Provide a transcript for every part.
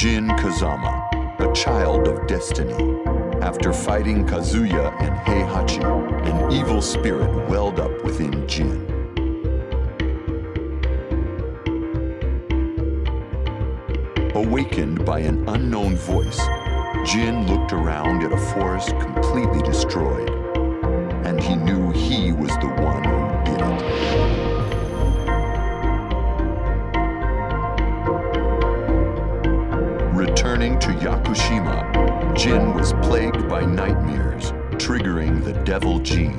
Jin Kazama, a child of destiny. After fighting Kazuya and Heihachi, an evil spirit welled up within Jin. Awakened by an unknown voice, Jin looked around at a forest completely destroyed, and he knew he was the one who did it. Returning to Yakushima, Jin was plagued by nightmares, triggering the devil gene.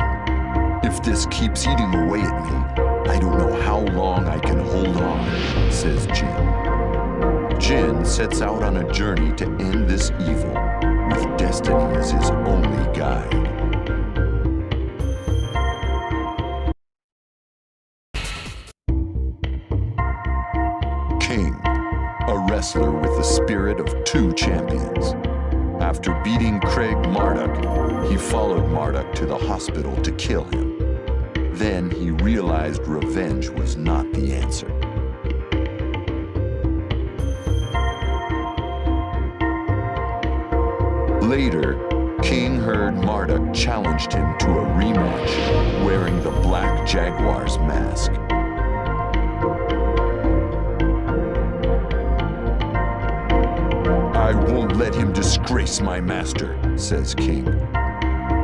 If this keeps eating away at me, I don't know how long I can hold on, says Jin. Jin sets out on a journey to end this evil, with destiny as his only guide. King, a wrestler with the spirit of two champions. After beating Craig Marduk, he followed Marduk to the hospital to kill him. Then he realized revenge was not the answer. Later, King heard Marduk challenged him to a rematch, wearing the Black Jaguar's mask. I won't let him disgrace my master, says King.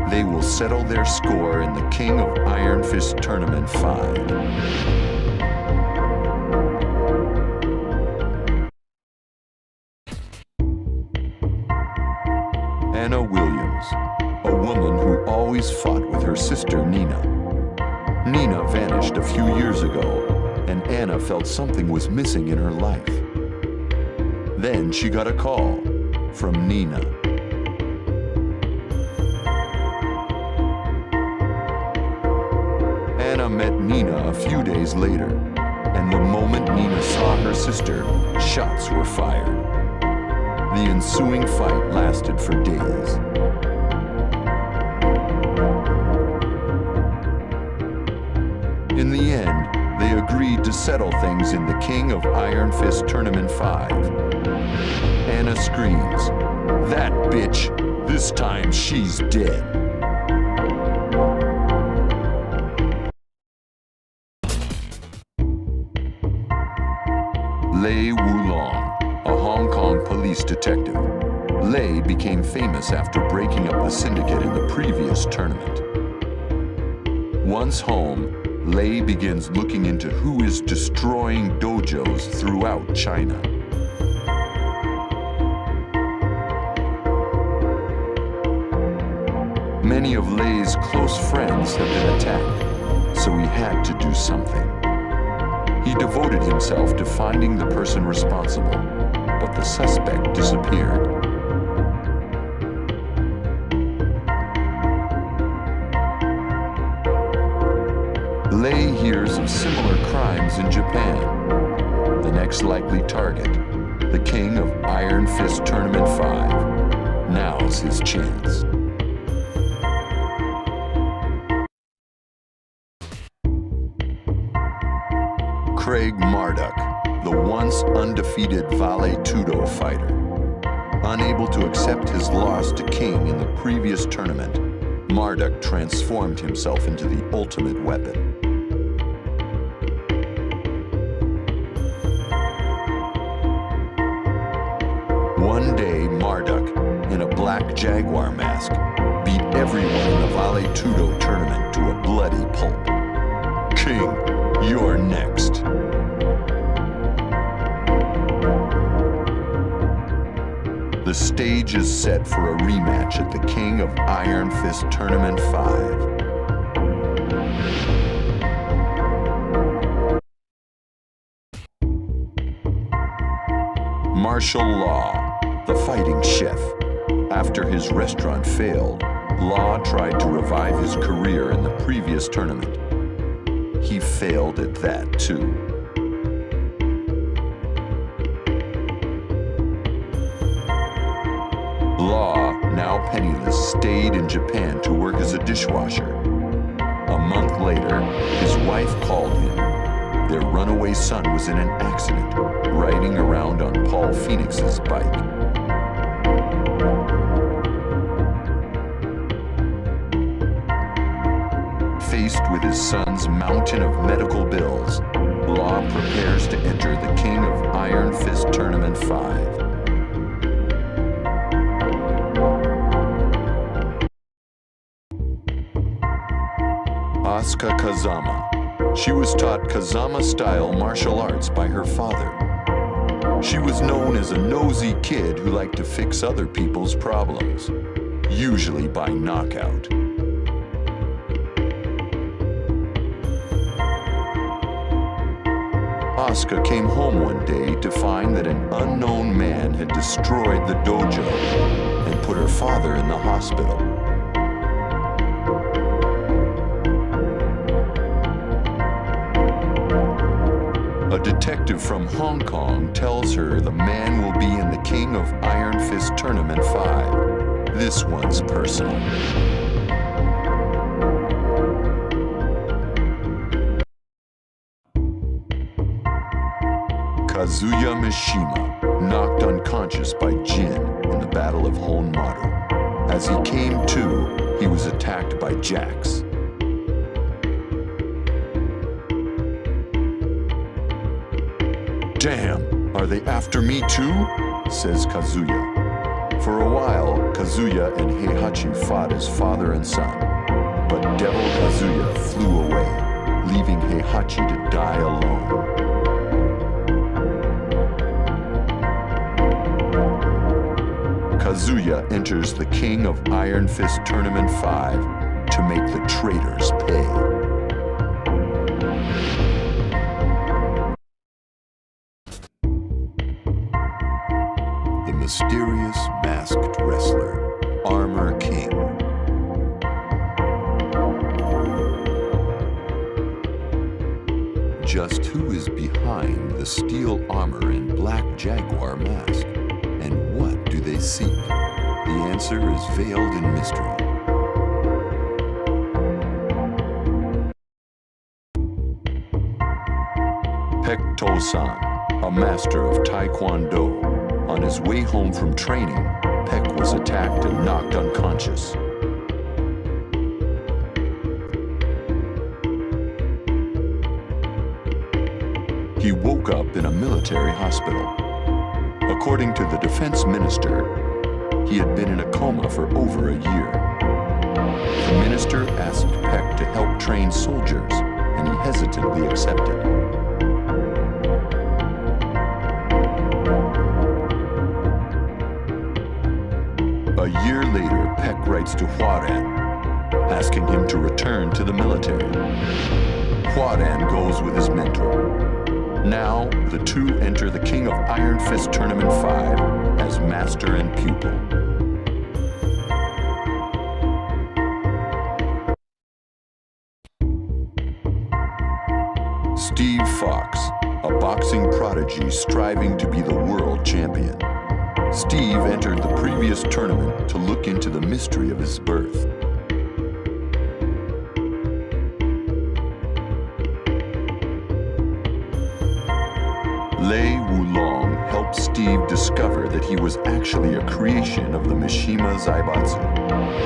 They will settle their score in the King of Iron Fist Tournament 5. Anna Williams, a woman who always fought with her sister Nina. Nina vanished a few years ago, and Anna felt something was missing in her life. Then she got a call from Nina. Anna met Nina a few days later, and the moment Nina saw her sister, shots were fired. The ensuing fight lasted for days. In the end, they agreed to settle things in the King of Iron Fist Tournament 5. Anna screams, "That bitch! This time she's dead!" Lei Wulong, a Hong Kong police detective. Lei became famous after breaking up the syndicate in the previous tournament. Once home, Lei begins looking into who is destroying dojos throughout China. Many of Lei's close friends have been attacked, so he had to do something. He devoted himself to finding the person responsible, but the suspect disappeared. Lei hears of similar crimes in Japan. The next likely target, the King of Iron Fist Tournament 5. Now's his chance. Craig Marduk, the once undefeated Vale Tudo fighter. Unable to accept his loss to King in the previous tournament, Marduk transformed himself into the ultimate weapon. One day, Marduk, in a black jaguar mask, beat everyone in the Vale Tudo tournament to a bloody pulp. King, you're next. The stage is set for a rematch at the King of Iron Fist Tournament 5. Martial Law, the fighting chef. After his restaurant failed, Law tried to revive his career in the previous tournament. He failed at that too. Law, now penniless, stayed in Japan to work as a dishwasher. A month later, his wife called him. their runaway son was in an accident, riding around on Paul Phoenix's bike. Faced with his son's mountain of medical bills, Law prepares to enter the King of Iron Fist Tournament 5. Asuka Kazama. She was taught Kazama-style martial arts by her father. She was known as a nosy kid who liked to fix other people's problems, usually by knockout. Asuka came home one day to find that an unknown man had destroyed the dojo and put her father in the hospital. A detective from Hong Kong tells her the man will be in the King of Iron Fist Tournament 5. This one's personal. Kazuya Mishima, knocked unconscious by Jin in the Battle of Honmaru. As he came to, he was attacked by Jax. "Damn, are they after me too?" says Kazuya. For a while, Kazuya and Heihachi fought as father and son, but Devil Kazuya flew away, leaving Heihachi to die alone. Kazuya enters the King of Iron Fist Tournament 5 to make the traitors pay. The mysterious masked wrestler, Armor King. Just who is behind the steel armor and black jaguar mask? And what do they seek? The answer is veiled in mystery. Pek To-san, a master of Taekwondo. On his way home from training, Pek was attacked and knocked unconscious. He woke up in a military hospital. According to the defense minister, he had been in a coma for over a year. The minister asked Pek to help train soldiers, and he hesitantly accepted. A year later, Pek writes to Hwaran, asking him to return to the military. Hwaran goes with his mentor. Now, the two enter the King of Iron Fist Tournament 5 as master and pupil. Steve Fox, a boxing prodigy striving to be the world champion. Steve entered the previous tournament to look into the mystery of his birth. Lei Wulong helped Steve discover that he was actually a creation of the Mishima Zaibatsu.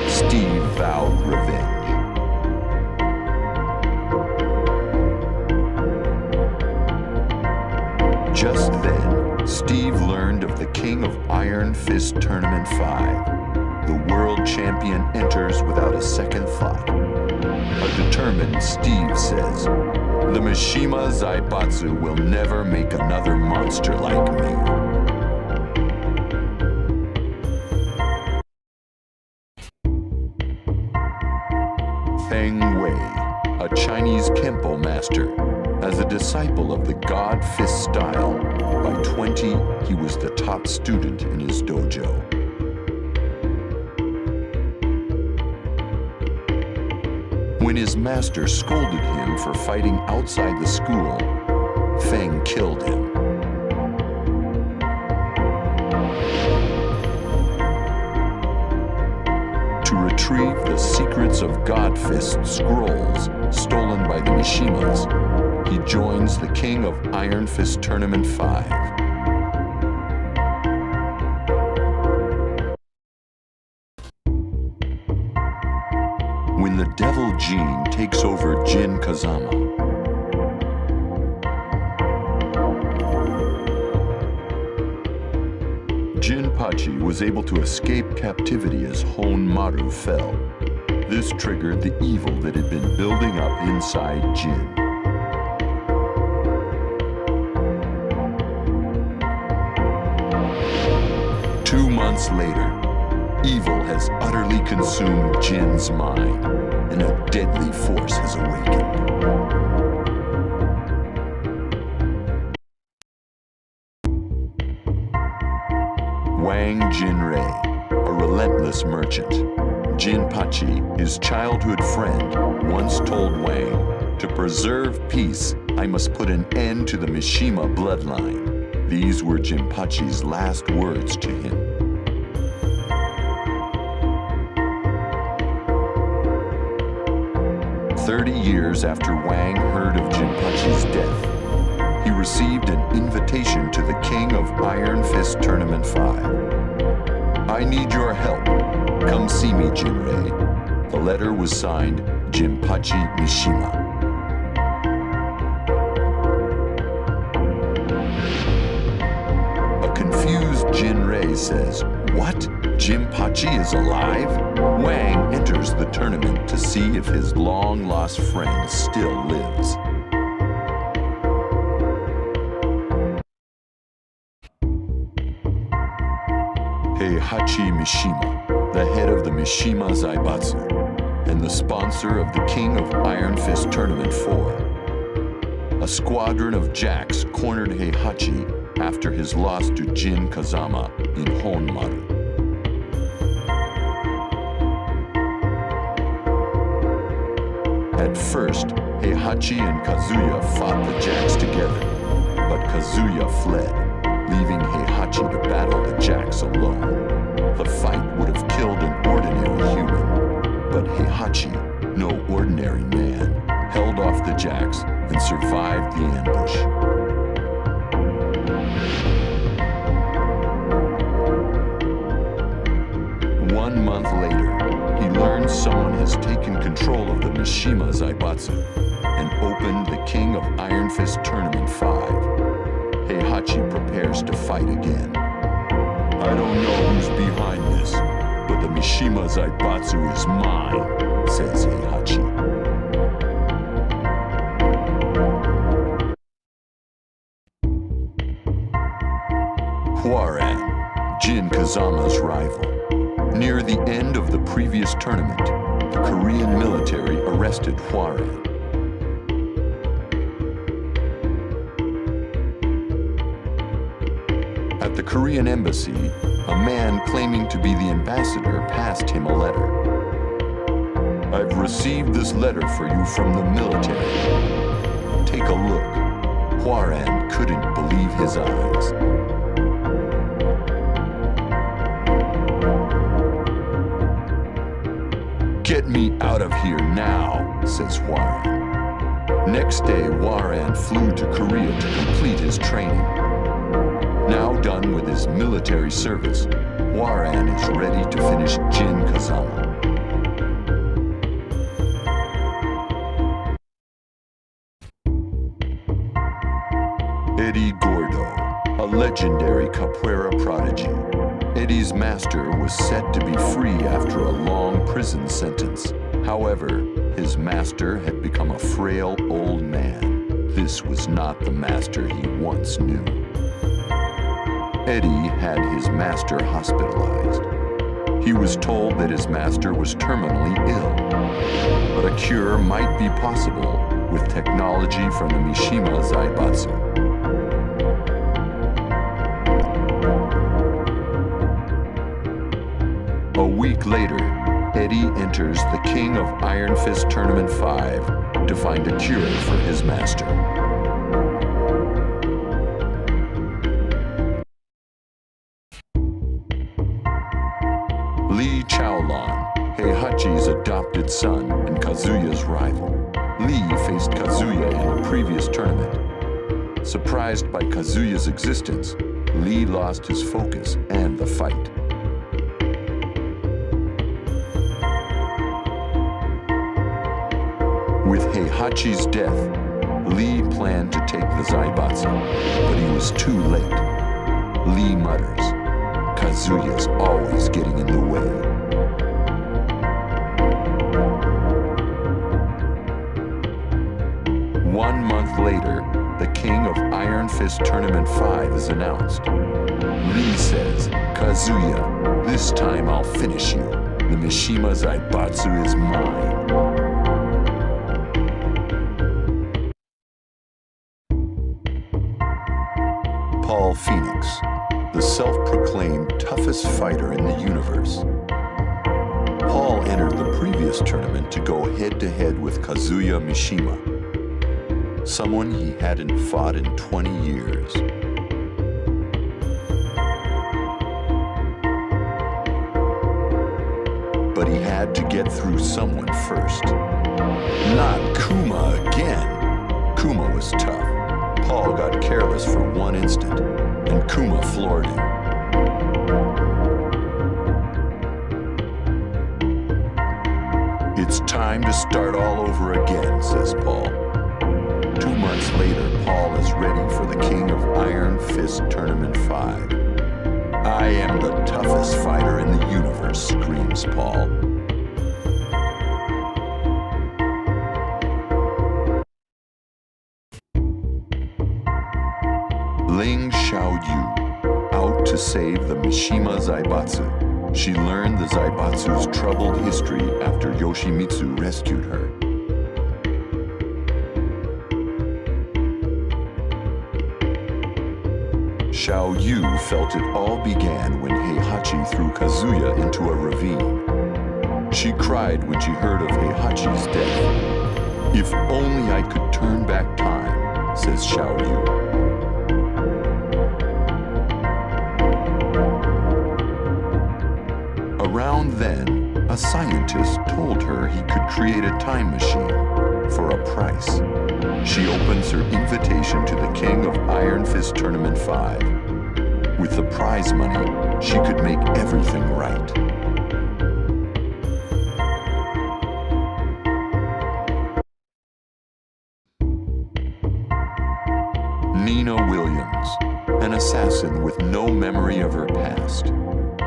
Steve vowed revenge. Just then, Steve learned of the King of Iron Fist Tournament 5. The world champion enters without a second thought. A determined Steve says, "The Mishima Zaibatsu will never make another monster like me." Feng Wei, a Chinese Kempo master. As a disciple of the God Fist style, by 20, he was the top student in his dojo. When his master scolded him for fighting outside the school, Feng killed him. To retrieve the secrets of God Fist scrolls stolen by the Mishimas, he joins the King of Iron Fist Tournament 5. When the Devil Gene takes over Jin Kazama, Jinpachi was able to escape captivity as Honmaru fell. This triggered the evil that had been building up inside Jin. Two months later, evil has utterly consumed Jin's mind, and a deadly force has awakened. Wang Jinrei, a relentless merchant. Jinpachi, his childhood friend, once told Wang, "To preserve peace, I must put an end to the Mishima bloodline." These were Jinpachi's last words to him. "30 years after Wang heard of Jinpachi's death, he received an invitation to the King of Iron Fist Tournament 5. I need your help. Come see me, Jinrei." The letter was signed Jinpachi Mishima. A confused Jinrei says, "What? Jinpachi is alive?" Wang enters the tournament to see if his long-lost friend still lives. Heihachi Mishima, the head of the Mishima Zaibatsu, and the sponsor of the King of Iron Fist Tournament 4. A squadron of jacks cornered Heihachi after his loss to Jin Kazama in Honmaru. At first, Heihachi and Kazuya fought the jacks together, but Kazuya fled, leaving Heihachi to battle the jacks alone. The fight would have killed an ordinary human, but Heihachi, no ordinary man, held off the jacks and survived the ambush. One month later, he learns someone has taken control of the Mishima Zaibatsu and opened the King of Iron Fist Tournament 5. Heihachi prepares to fight again. "I don't know who's behind this, but the Mishima Zaibatsu is mine," says Heihachi. Hwoarang, Jin Kazama's rival. Near the end of the previous tournament, the Korean military arrested Hwoarang. At the Korean embassy, a man claiming to be the ambassador passed him a letter. "I've received this letter for you from the military. Take a look." Hwoarang couldn't believe his eyes. "Get me out of here now," says Hwoarang. Next day, Hwoarang flew to Korea to complete his training. Now done with his military service, Hwoarang is ready to finish Jin Kazama. Eddie Gordo, a legendary capoeira prodigy. Eddie's master was set to be free after a long prison sentence. However, his master had become a frail old man. This was not the master he once knew. Eddie had his master hospitalized. He was told that his master was terminally ill, but a cure might be possible with technology from the Mishima Zaibatsu. A week later, Eddie enters the King of Iron Fist Tournament 5 to find a cure for his master. Lee Chaolon, Heihachi's adopted son and Kazuya's rival. Lee faced Kazuya in the previous tournament. Surprised by Kazuya's existence, Lee lost his focus and the fight. With Heihachi's death, Lee planned to take the Zaibatsu, but he was too late. Lee mutters, "Kazuya's always getting in the way." One month later, the King of Iron Fist Tournament 5 is announced. Lee says, "Kazuya, this time I'll finish you. The Mishima Zaibatsu is mine." Paul Phoenix, the self-proclaimed toughest fighter in the universe. Paul entered the previous tournament to go head-to-head with Kazuya Mishima, someone he hadn't fought in 20 years. But he had to get through someone first. Not Kuma again. Kuma was tough. Paul got careless for one instant, and Kuma floored him. "It's time to start all over again," says Paul. 2 months later, Paul is ready for the King of Iron Fist Tournament 5. "I am the toughest fighter in the universe," screams Paul. Ling Xiaoyu, out to save the Mishima Zaibatsu. She learned the Zaibatsu's troubled history after Yoshimitsu rescued her. Xiaoyu felt it all began when Heihachi threw Kazuya into a ravine. She cried when she heard of Heihachi's death. "If only I could turn back time," says Xiaoyu. Around then, a scientist told her he could create a time machine for a price. She opens her invitation to the King of Iron Fist Tournament 5. With the prize money, she could make everything right. Nina Williams, an assassin with no memory of her past.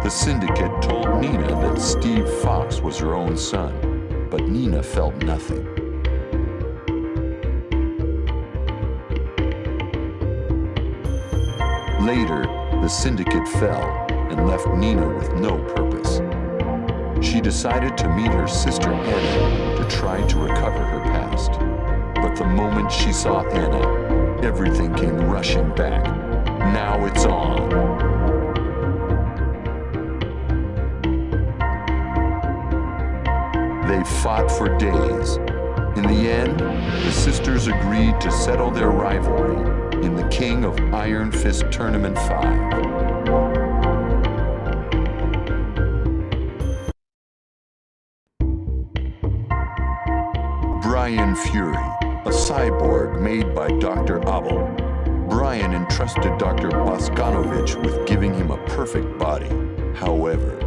The syndicate told Nina that Steve Fox was her own son, but Nina felt nothing. Later, the syndicate fell and left Nina with no purpose. She decided to meet her sister Anna to try to recover her past. But the moment she saw Anna, everything came rushing back. Now it's on. They fought for days. In the end, the sisters agreed to settle their rivalry in the King of Iron Fist Tournament 5. Brian Fury, a cyborg made by Dr. Abel. Brian entrusted Dr. Boskanovich with giving him a perfect body. However,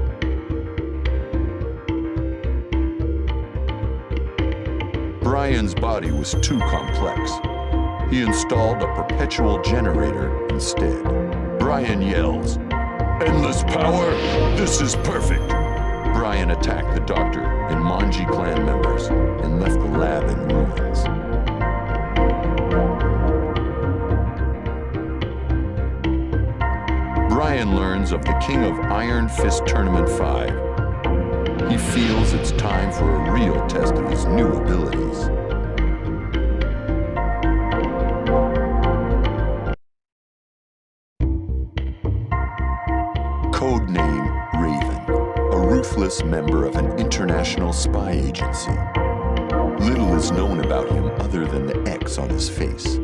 Brian's body was too complex. He installed a perpetual generator instead. Brian yells, "Endless power! This is perfect!" Brian attacked the doctor and Manji clan members and left the lab in ruins. Brian learns of the King of Iron Fist Tournament 5. He feels it's time for a real test of his new abilities. Codename Raven, a ruthless member of an international spy agency. Little is known about him other than the X on his face.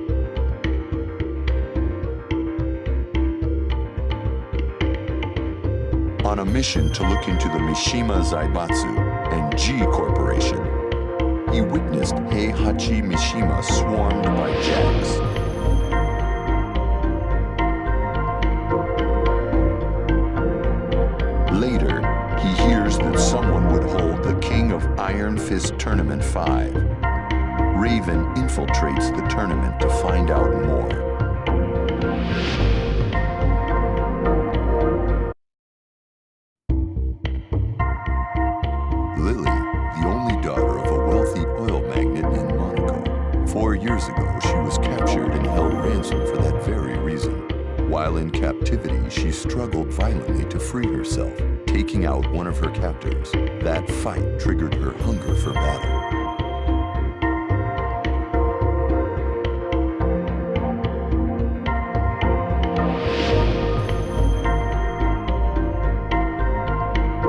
On a mission to look into the Mishima Zaibatsu and G Corporation, he witnessed Heihachi Mishima swarmed by jacks. Later, he hears that someone would hold the King of Iron Fist Tournament 5. Raven infiltrates the tournament to find out more. Lily, the only daughter of a wealthy oil magnate in Monaco. 4 years ago, she was captured and held ransom for that very reason. While in captivity, she struggled violently to free herself, taking out one of her captors. That fight triggered her hunger for battle.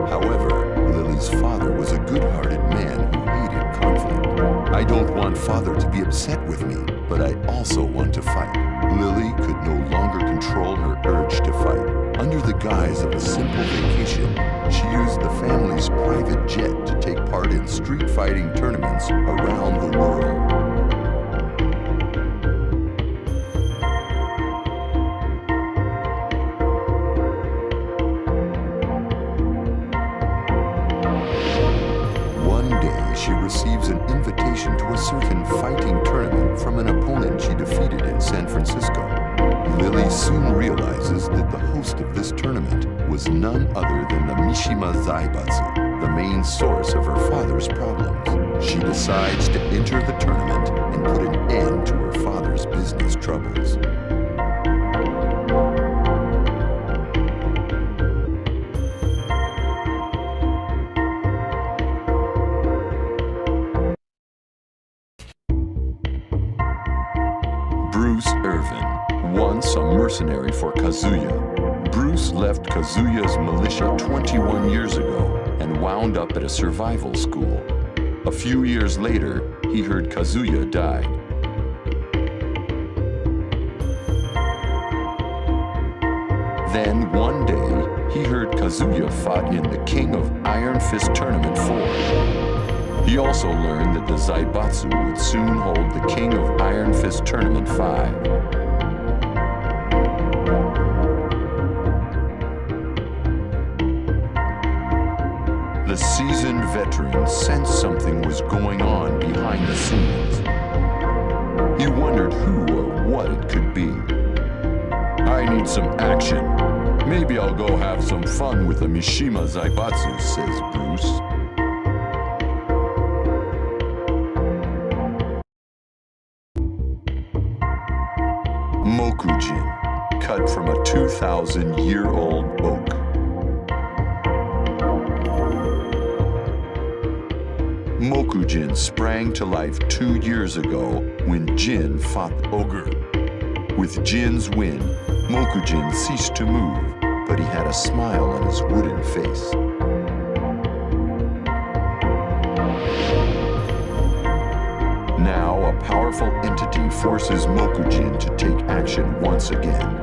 However, Lily's father was a good-hearted man who hated conflict. I don't want father to be upset with me, but I also want to fight. Lily could no longer control her urge to fight. Under the guise of a simple vacation, she used the family's private jet to take part in street fighting tournaments around the world. One day, she receives an invitation to a certain fighting tournament from an opponent she defeated in San Francisco. Lily soon realizes that the host of this tournament was none other than the Mishima Zaibatsu, the main source of her father's problems. She decides to enter the tournament and put an end to her father's business troubles. Bruce Irvin, once a mercenary for Kazuya. Bruce left Kazuya's militia 21 years ago and wound up at a survival school. A few years later, he heard Kazuya died. Then one day, he heard Kazuya fought in the King of Iron Fist Tournament 4. He also learned that the Zaibatsu would soon hold the King of Iron Fist Tournament 5. The seasoned veteran sensed something was going on behind the scenes. He wondered who or what it could be. I need some action. Maybe I'll go have some fun with the Mishima Zaibatsu, says Bruce. Mokujin, cut from a 2,000-year-old oak. Mokujin sprang to life 2 years ago when Jin fought the ogre. With Jin's win, Mokujin ceased to move, but he had a smile on his wooden face. Now, a powerful entity forces Mokujin to take action once again.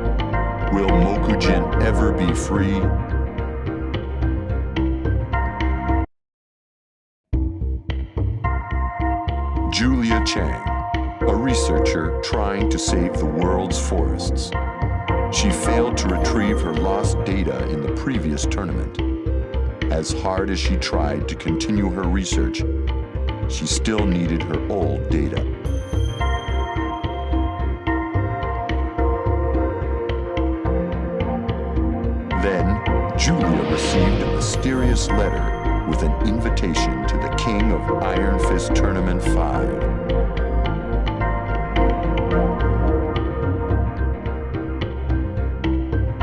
Will Mokujin ever be free? Julia Chang, a researcher trying to save the world's forests. She failed to retrieve her lost data in the previous tournament. As hard as she tried to continue her research, she still needed her old data. Then, Julia received a mysterious letter with an invitation to the King of Iron Fist Tournament 5.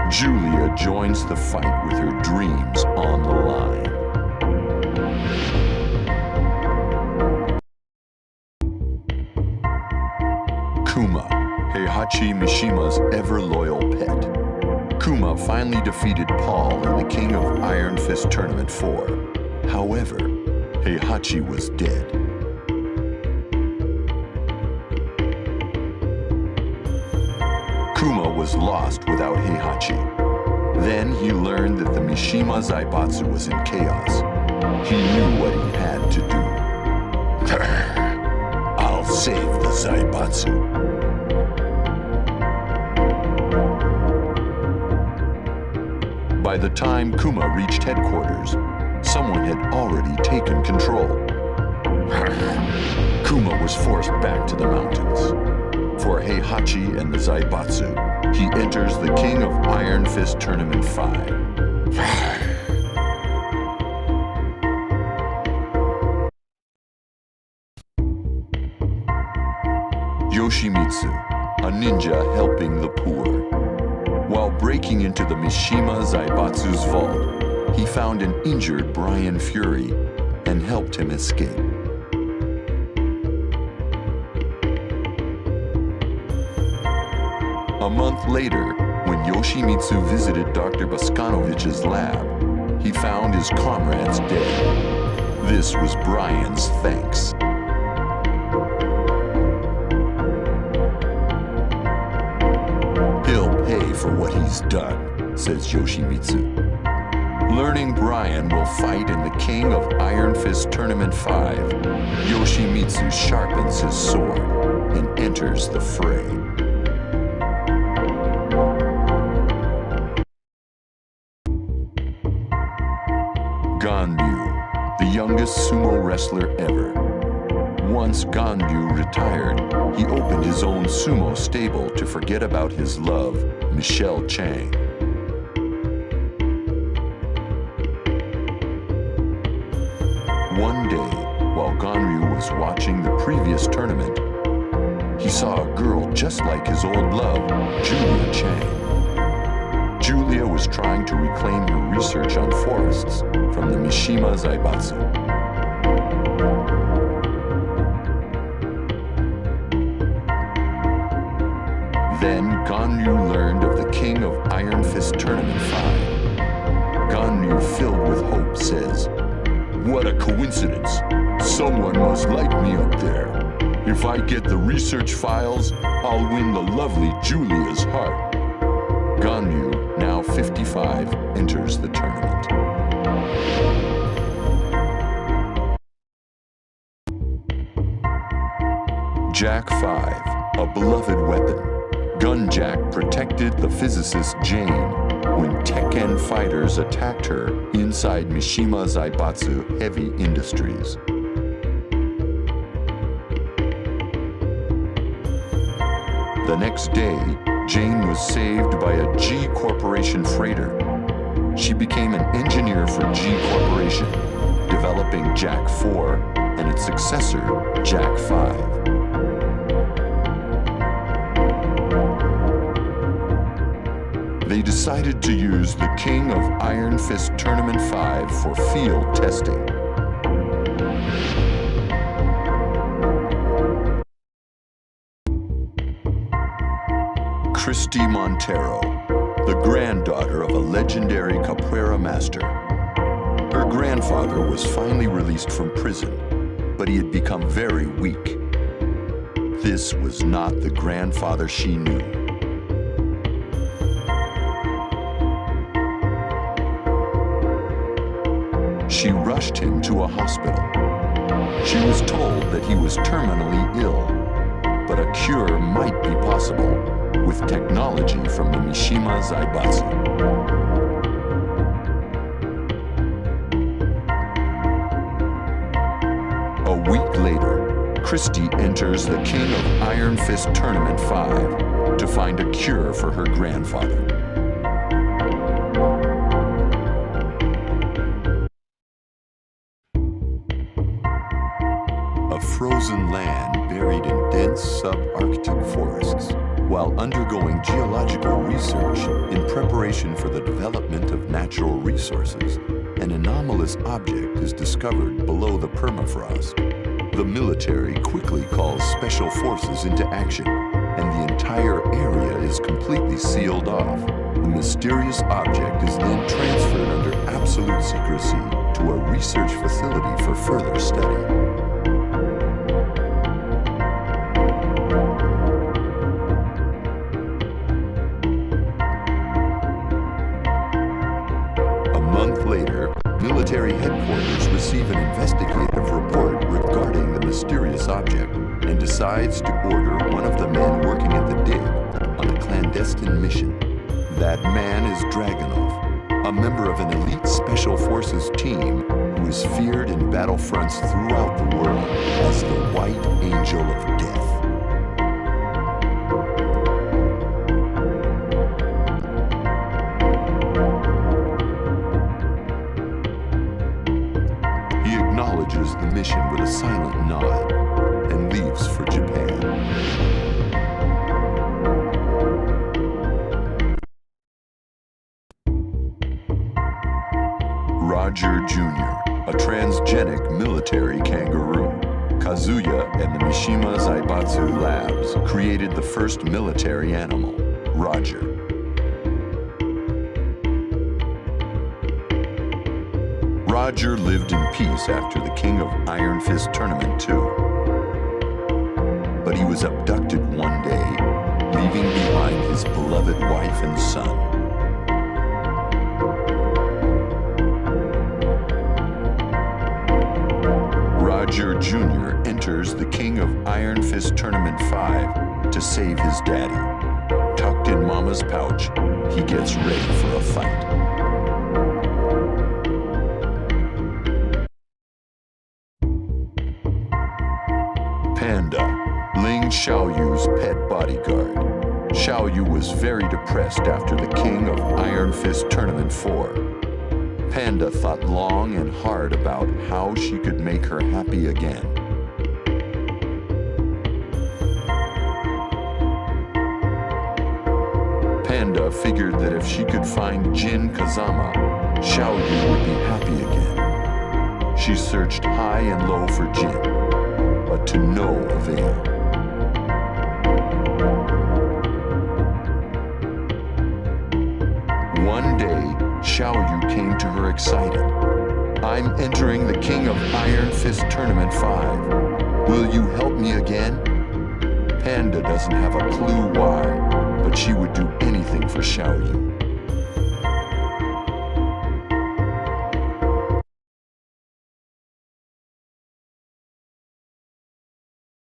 Julia joins the fight with her dreams on the line. Kuma, Heihachi Mishima's ever-loyal pet. Kuma finally defeated Paul in the King of Iron Fist Tournament 4. However, Heihachi was dead. Kuma was lost without Heihachi. Then he learned that the Mishima Zaibatsu was in chaos. He knew what he had to do. I'll save the Zaibatsu. By the time Kuma reached headquarters, someone had already taken control. Kuma was forced back to the mountains. For Heihachi and the Zaibatsu, he enters the King of Iron Fist Tournament 5. Yoshimitsu, a ninja helping the poor. While breaking into the Mishima Zaibatsu's vault, he found an injured Brian Fury and helped him escape. A month later, when Yoshimitsu visited Dr. Boskanovich's lab, he found his comrades dead. This was Brian's thanks. He'll pay for what he's done, says Yoshimitsu. Learning Brian will fight in the King of Iron Fist Tournament 5, Yoshimitsu sharpens his sword and enters the fray. Ganryu, the youngest sumo wrestler ever. Once Ganryu retired, he opened his own sumo stable to forget about his love, Michelle Chang. One day, while Ganryu was watching the previous tournament, he saw a girl just like his old love, Julia Chang. Julia was trying to reclaim her research on forests from the Mishima Zaibatsu. Then Ganryu learned of the King of Iron Fist Tournament 5. Ganryu, filled with hope, says, "What a coincidence! Someone must like me up there. If I get the research files, I'll win the lovely Julia's heart." Ganryu, now 55, enters the tournament. Jack 5, a beloved weapon. Gunjack protected the physicist Jane when Tekken fighters attacked her inside Mishima Zaibatsu Heavy Industries. The next day, Jane was saved by a G Corporation freighter. She became an engineer for G Corporation, developing Jack 4 and its successor, Jack 5. They decided to use the King of Iron Fist Tournament 5 for field testing. Christy Montero, the granddaughter of a legendary capoeira master. Her grandfather was finally released from prison, but he had become very weak. This was not the grandfather she knew. She rushed him to a hospital. She was told that he was terminally ill, but a cure might be possible with technology from the Mishima Zaibatsu. A week later, Christy enters the King of Iron Fist Tournament 5 to find a cure for her grandfather. A frozen land buried in dense subarctic forests. While undergoing geological research in preparation for the development of natural resources, an anomalous object is discovered below the permafrost. The military quickly calls special forces into action, and the entire area is completely sealed off. The mysterious object is then transferred under absolute secrecy to a research facility for further study. military headquarters receive an investigative report regarding the mysterious object and decides to order one of the men working at the dig on a clandestine mission. That man is Dragunov, a member of an elite special forces team who is feared in battlefronts throughout the world as the White Angel of Death. He acknowledges the mission with a silent nod and leaves for Japan. Roger Jr., a transgenic military kangaroo. Kazuya and the Mishima Zaibatsu Labs created the first military animal, Roger. Roger lived in peace after the King of Iron Fist Tournament 2. But he was abducted one day, leaving behind his beloved wife and son. Roger Jr. enters the King of Iron Fist Tournament 5 to save his daddy. Tucked in Mama's pouch, he gets ready for a fight. Panda, Ling Xiaoyu's pet bodyguard. Xiaoyu was very depressed after the King of Iron Fist Tournament 4. Panda thought long and hard about how she could make her happy again. Panda figured that if she could find Jin Kazama, Xiaoyu would be happy again. She searched high and low for Jin, but to no avail. One day, Xiaoyu came to her excited. "I'm entering the King of Iron Fist Tournament 5. Will you help me again?" Panda doesn't have a clue why, but she would do anything for Xiaoyu.